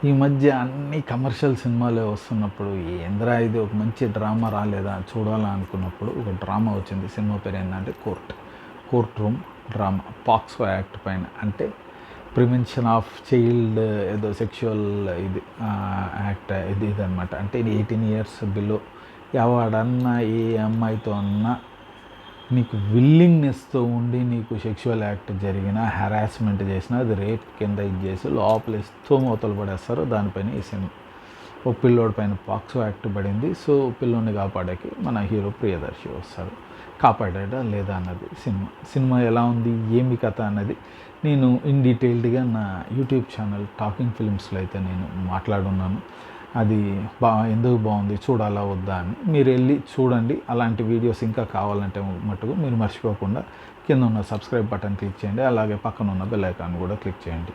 ఈ మధ్య అన్ని కమర్షియల్ సినిమాలే వస్తున్నప్పుడు ఏందిరా ఇది ఒక మంచి డ్రామా రాలేదా చూడాలా అనుకున్నప్పుడు ఒక డ్రామా వచ్చింది. సినిమా పేరు ఏంటంటే court room drama. POCSO act పైన, అంటే ప్రివెన్షన్ ఆఫ్ చైల్డ్ ఏదో సెక్షువల్ ఇది యాక్ట్ ఇదనమాట. అంటే 18 years బిలో ఎవడన్నా ఏ అమ్మాయితో అన్నా నీకు విల్లింగ్నెస్తో ఉండి నీకు సెక్షువల్ యాక్ట్ జరిగిన, హెరాస్మెంట్ చేసినా అది రేప్ కింద ఇది చేసి లోపల ఇస్తూ మూతలు పడేస్తారు. దానిపైన ఈ సినిమా. ఓ పిల్లోడి పైన పాక్సో యాక్ట్ పడింది. సో పిల్లోడిని కాపాడేకి మన హీరో ప్రియదర్శి వస్తాడు. కాపాడా లేదా అన్నది సినిమా ఎలా ఉంది, ఏమి కథ అన్నది నేను ఇన్ డీటెయిల్డ్గా నా యూట్యూబ్ ఛానల్ టాకింగ్ ఫిల్మ్స్లో అయితే నేను మాట్లాడున్నాను. అది ఎందుకు బాగుంది, చూడాలా వద్దా అని మీరు వెళ్ళి చూడండి. అలాంటి వీడియోస్ ఇంకా కావాలంటే మటుకు మీరు మర్చిపోకుండా కింద ఉన్న సబ్స్క్రైబ్ బటన్ క్లిక్ చేయండి. అలాగే పక్కన ఉన్న బెల్ ఐకాన్ కూడా క్లిక్ చేయండి.